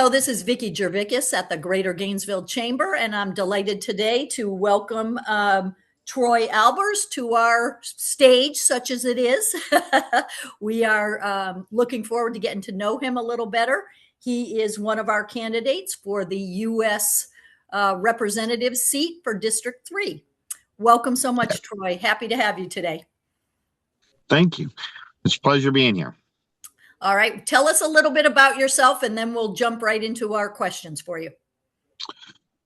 this is Vicki Jervicus at the Greater Gainesville Chamber, and I'm delighted today to welcome Troy Albers to our stage, such as it is. We are looking forward to getting to know him a little better. He is one of our candidates for the U.S. Representative seat for District 3. Welcome so much, Troy. Happy to have you today. Thank you. It's a pleasure being here. All right. Tell us a little bit about yourself, and then we'll jump right into our questions for you.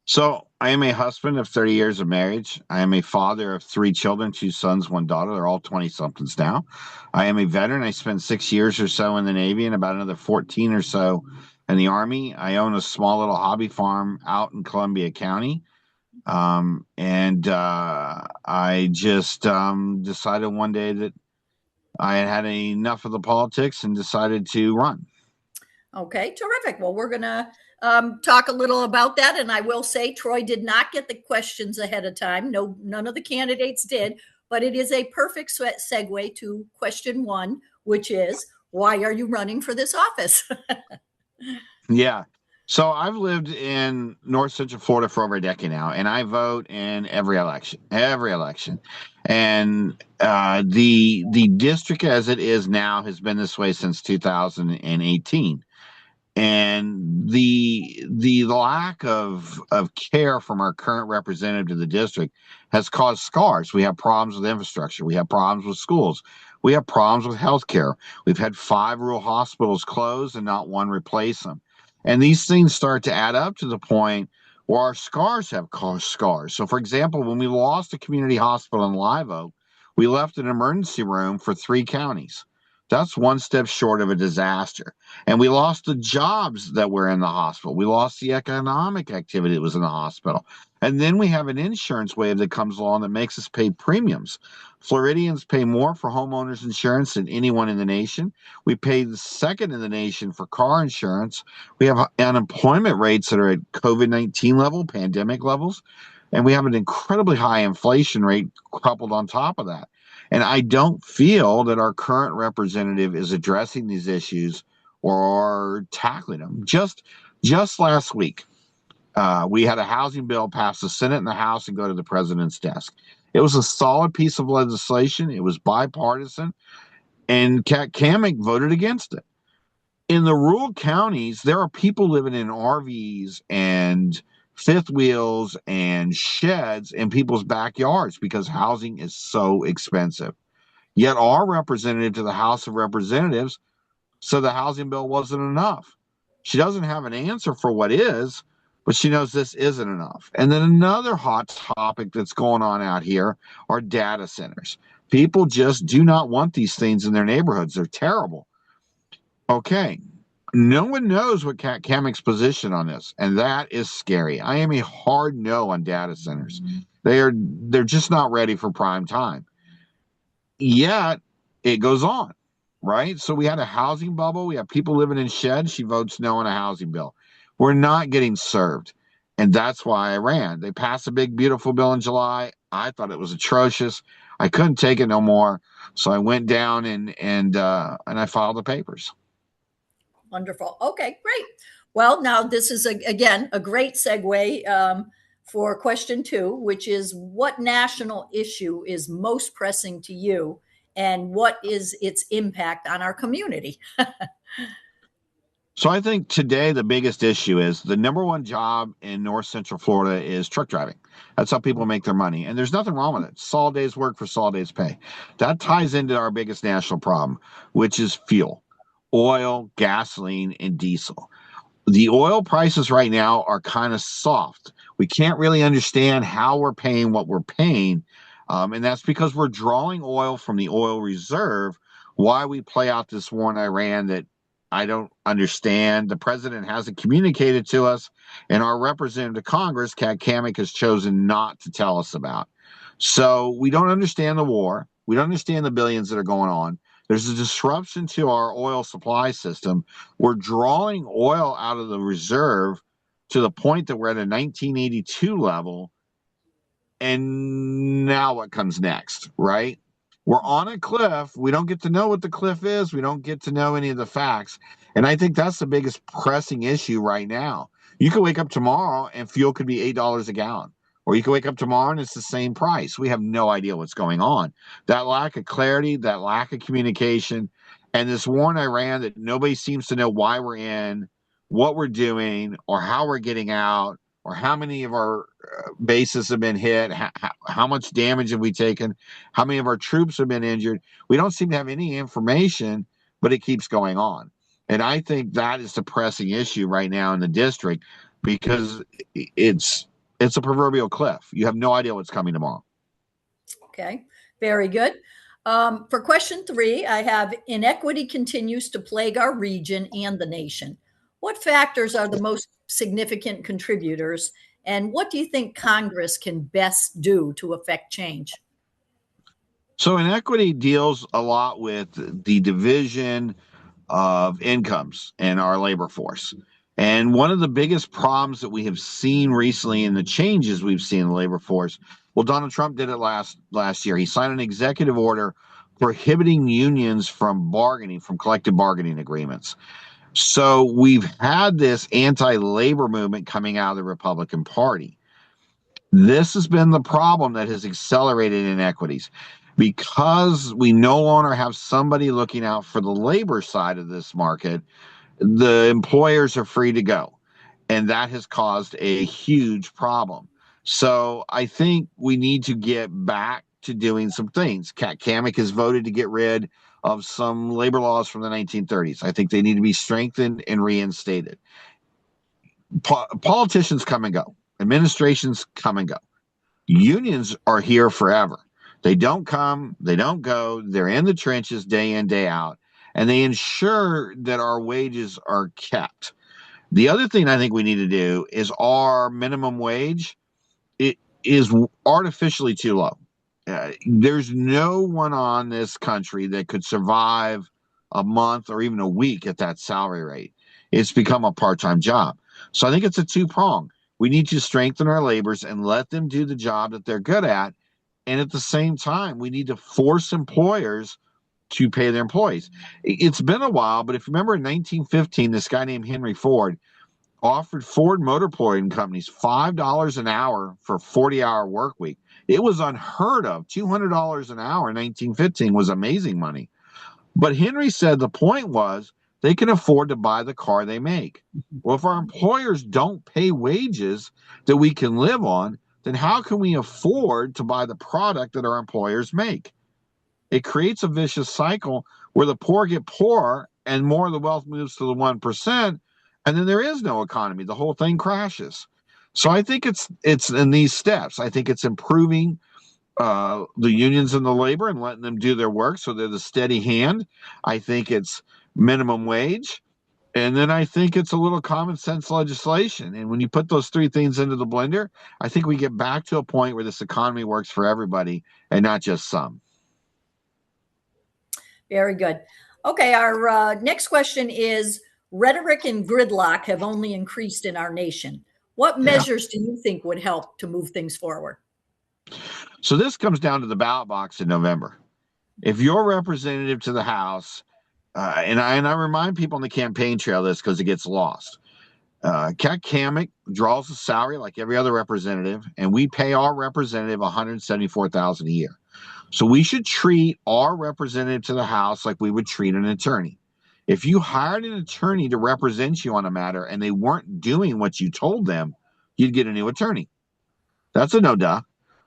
So I am a husband of 30 years of marriage. I am a father of 3 children, 2 sons, 1 daughter. They're all 20-somethings now. I am a veteran. I spent 6 years or so in the Navy and about another 14 or so in the Army. I own a small little hobby farm out in Columbia County. I just decided one day that I had enough of the politics and decided to run. Okay, terrific. Well, we're going to talk a little about that. And I will say Troy did not get the questions ahead of time. No, none of the candidates did. But it is a perfect segue to question 1, which is, why are you running for this office? Yeah. So I've lived in North Central Florida for over a decade now, and I vote in every election. And the district as it is now has been this way since 2018. And the lack of care from our current representative to the district has caused scars. We have problems with infrastructure. We have problems with schools. We have problems with healthcare. We've had 5 rural hospitals close and not one replace them. And these things start to add up to the point where our scars have caused scars. So, for example, when we lost a community hospital in Live Oak, we left an emergency room for 3 counties. That's one step short of a disaster. And we lost the jobs that were in the hospital. We lost the economic activity that was in the hospital. And then we have an insurance wave that comes along that makes us pay premiums. Floridians pay more for homeowners insurance than anyone in the nation. We pay the second in the nation for car insurance. We have unemployment rates that are at COVID-19 level, pandemic levels. And we have an incredibly high inflation rate coupled on top of that. And I don't feel that our current representative is addressing these issues or tackling them. Just last week, we had a housing bill pass the Senate and the House and go to the president's desk. It was a solid piece of legislation. It was bipartisan, and Kat Cammack voted against it. In the rural counties, there are people living in RVs and fifth wheels and sheds in people's backyards because housing is so expensive. Yet our representative to the House of Representatives said the housing bill wasn't enough. She doesn't have an answer for what is, but she knows this isn't enough. And then another hot topic that's going on out here are data centers. People just do not want these things in their neighborhoods. They're terrible. Okay. No one knows what Kat Cammack's position on this, and that is scary. I am a hard no on data centers. They're just not ready for prime time. Yet it goes on, right? So we had a housing bubble. We have people living in sheds. She votes no on a housing bill. We're not getting served, and that's why I ran. They passed a big, beautiful bill in July. I thought it was atrocious. I couldn't take it no more, so I went down and I filed the papers. Wonderful. Okay, great. Well, now this is, again, a great segue for question 2, which is, what national issue is most pressing to you, and what is its impact on our community? So I think today the biggest issue is the number 1 job in North Central Florida is truck driving. That's how people make their money. And there's nothing wrong with it. Solid days work for solid days pay. That ties into our biggest national problem, which is fuel. Oil, gasoline, and diesel. The oil prices right now are kind of soft. We can't really understand how we're paying what we're paying. And that's because we're drawing oil from the oil reserve. Why we play out this war in Iran that I don't understand. The president hasn't communicated to us, and our representative to Congress, Kat Cammack, has chosen not to tell us about. So we don't understand the war. We don't understand the billions that are going on. There's a disruption to our oil supply system. We're drawing oil out of the reserve to the point that we're at a 1982 level. And now what comes next, right? We're on a cliff. We don't get to know what the cliff is. We don't get to know any of the facts. And I think that's the biggest pressing issue right now. You could wake up tomorrow and fuel could be $8 a gallon. Or you could wake up tomorrow and it's the same price. We have no idea what's going on. That lack of clarity, that lack of communication, and this war in Iran that nobody seems to know why we're in, what we're doing, or how we're getting out, or how many of our bases have been hit, how much damage have we taken, how many of our troops have been injured. We don't seem to have any information, but it keeps going on. And I think that is the pressing issue right now in the district because it's a proverbial cliff. You have no idea what's coming tomorrow. Okay, very good. For question 3, I have inequity continues to plague our region and the nation. What factors are the most significant contributors, and what do you think Congress can best do to affect change? So inequity deals a lot with the division of incomes in our labor force. And one of the biggest problems that we have seen recently in the changes we've seen in the labor force, well, Donald Trump did it last year. He signed an executive order prohibiting unions from bargaining, from collective bargaining agreements. So we've had this anti-labor movement coming out of the Republican Party. This has been the problem that has accelerated inequities because we no longer have somebody looking out for the labor side of this market. The employers are free to go, and that has caused a huge problem. So I think we need to get back to doing some things. Kat Kamik has voted to get rid of some labor laws from the 1930s. I think they need to be strengthened and reinstated. Politicians come and go. Administrations come and go. Unions are here forever. They don't come, they don't go. They're in the trenches day in, day out, and they ensure that our wages are kept. The other thing I think we need to do is our minimum wage. It is artificially too low. There's no one on this country that could survive a month or even a week at that salary rate. It's become a part-time job. So I think it's a two-prong. We need to strengthen our laborers and let them do the job that they're good at. And at the same time, we need to force employers to pay their employees. It's been a while, but if you remember in 1915, this guy named Henry Ford offered Ford Motor Companies $5 an hour for a 40-hour work week. It was unheard of. $200 an hour in 1915 was amazing money. But Henry said the point was they can afford to buy the car they make. Well, if our employers don't pay wages that we can live on, then how can we afford to buy the product that our employers make? It creates a vicious cycle where the poor get poorer and more of the wealth moves to the 1%, and then there is no economy. The whole thing crashes. So I think it's in these steps. I think it's improving the unions and the labor and letting them do their work so they're the steady hand. I think it's minimum wage. And then I think it's a little common sense legislation. And when you put those three things into the blender, I think we get back to a point where this economy works for everybody and not just some. Very good. Okay, our next question is rhetoric and gridlock have only increased in our nation. What measures do you think would help to move things forward? So this comes down to the ballot box in November. If you're representative to the House, and I remind people on the campaign trail this because it gets lost. Kat Kamik draws a salary like every other representative, and we pay our representative $174,000 a year. So we should treat our representative to the House like we would treat an attorney. If you hired an attorney to represent you on a matter and they weren't doing what you told them, you'd get a new attorney. That's a no-duh.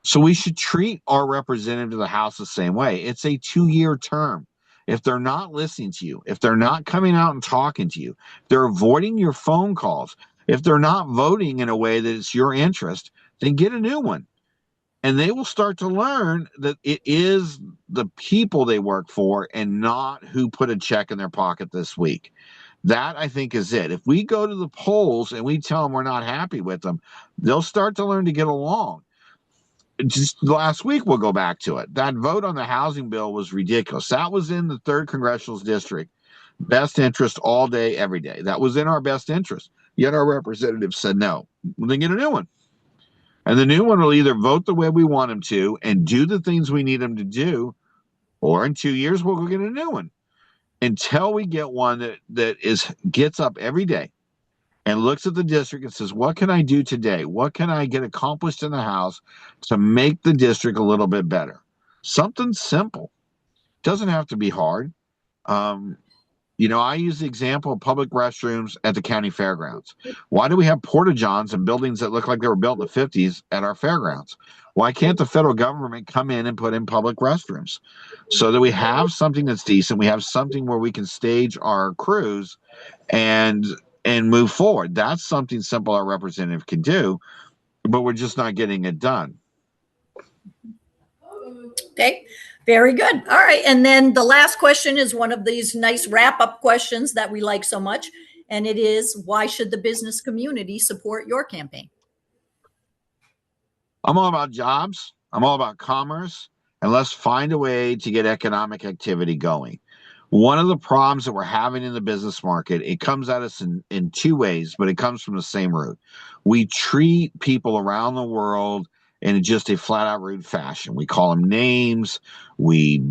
So we should treat our representative to the House the same way. It's a 2-year term. If they're not listening to you, if they're not coming out and talking to you, they're avoiding your phone calls, if they're not voting in a way that it's your interest, then get a new one. And they will start to learn that it is the people they work for and not who put a check in their pocket this week. That, I think, is it. If we go to the polls and we tell them we're not happy with them, they'll start to learn to get along. Just last week, we'll go back to it. That vote on the housing bill was ridiculous. That was in the 3rd Congressional District. Best interest all day, every day. That was in our best interest. Yet our representatives said no. Well, then get a new one. And the new one will either vote the way we want them to and do the things we need them to do, Or in 2 years, we'll go get a new one until we get one that gets up every day and looks at the district and says, what can I do today? What can I get accomplished in the house to make the district a little bit better? Something simple. Doesn't have to be hard. Um, I use the example of public restrooms at the county fairgrounds. Why do we have porta johns and buildings that look like they were built in the 50s at our fairgrounds? Why can't the federal government come in and put in public restrooms so that we have something that's decent? We have something where we can stage our crews and move forward. That's something simple our representative can do, but we're just not getting it done. Okay, very good. All right, and then the last question is one of these nice wrap-up questions that we like so much, and it is, why should the business community support your campaign? I'm all about jobs. I'm all about commerce, and let's find a way to get economic activity going. One of the problems that we're having in the business market, it comes at us in two ways, but it comes from the same root. We treat people around the world in just a flat out rude fashion. We call them names. We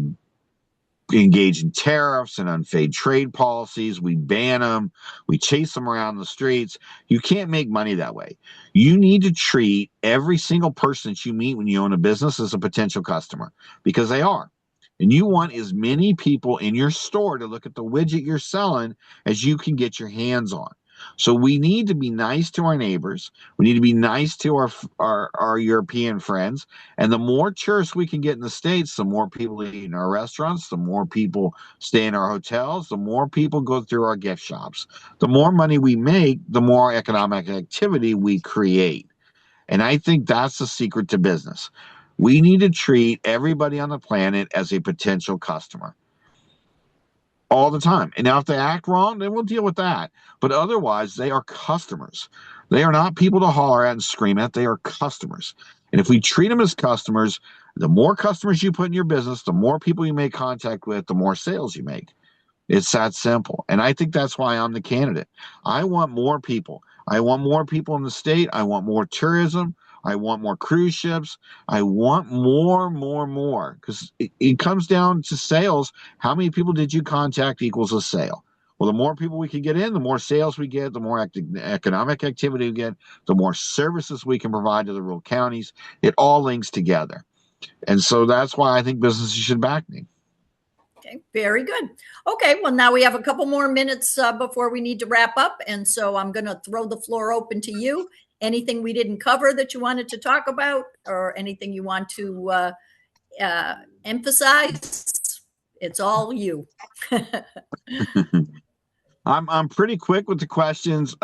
engage in tariffs and unfair trade policies. We ban them. We chase them around the streets. You can't make money that way. You need to treat every single person that you meet when you own a business as a potential customer, because they are. And you want as many people in your store to look at the widget you're selling as you can get your hands on. So we need to be nice to our neighbors. We need to be nice to our European friends. And the more tourists we can get in the States, the more people eat in our restaurants, the more people stay in our hotels, the more people go through our gift shops. The more money we make, the more economic activity we create. And I think that's the secret to business. We need to treat everybody on the planet as a potential customer all the time. And now if they act wrong, then we'll deal with that. But otherwise, they are customers. They are not people to holler at and scream at. They are customers. And if we treat them as customers, the more customers you put in your business, the more people you make contact with, the more sales you make. It's that simple. And I think that's why I'm the candidate. I want more people. I want more people in the state. I want more tourism. I want more cruise ships. I want more, because it comes down to sales. How many people did you contact equals a sale? Well, the more people we can get in, the more sales we get, the more economic activity we get, the more services we can provide to the rural counties. It all links together. And so that's why I think businesses should back me. Okay, very good. Okay, well, now we have a couple more minutes before we need to wrap up. And so I'm going to throw the floor open to you. Anything we didn't cover that you wanted to talk about, or anything you want to emphasize? It's all you. I'm pretty quick with the questions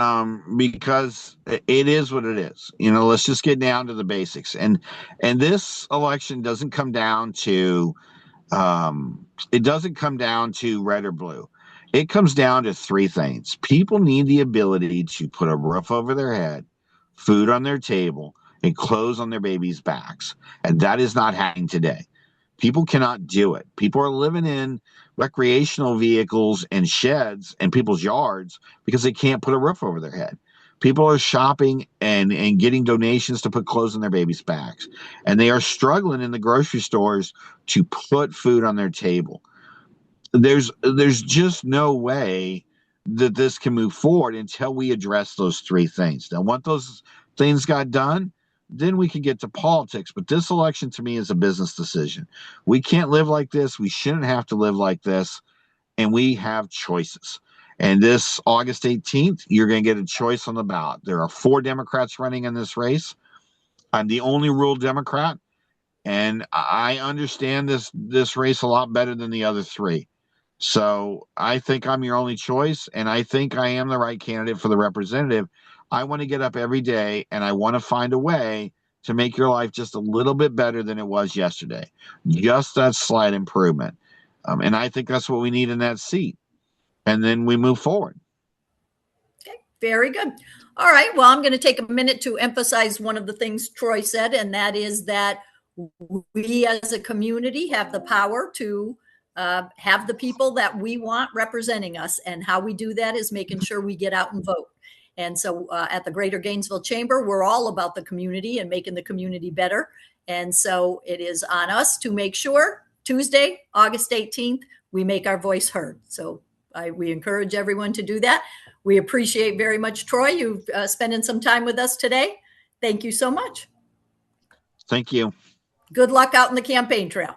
because it is what it is. Let's just get down to the basics. And this election doesn't come down to red or blue. It comes down to three things. People need the ability to put a roof over their head, food on their table, and clothes on their babies' backs. And that is not happening today. People cannot do it. People are living in recreational vehicles and sheds in people's yards because they can't put a roof over their head. People are shopping and getting donations to put clothes on their babies' backs. And they are struggling in the grocery stores to put food on their table. There's just no way that this can move forward until we address those three things. Now, once those things got done, then we can get to politics. But this election to me is a business decision. We can't live like this. We shouldn't have to live like this. And we have choices. And this August 18th, you're going to get a choice on the ballot. There are 4 Democrats running in this race. I'm the only rural Democrat. And I understand this race a lot better than the other 3. So I think I'm your only choice, and I think I am the right candidate for the representative. I want to get up every day, and I want to find a way to make your life just a little bit better than it was yesterday. Just that slight improvement. And I think that's what we need in that seat. And then we move forward. Okay, very good. All right, well, I'm going to take a minute to emphasize one of the things Troy said, and that is that we as a community have the power to have the people that we want representing us. And how we do that is making sure we get out and vote. And so at the Greater Gainesville Chamber, we're all about the community and making the community better. And so it is on us to make sure Tuesday, August 18th, we make our voice heard. So we encourage everyone to do that. We appreciate very much, Troy, you spending some time with us today. Thank you so much. Thank you. Good luck out in the campaign trail.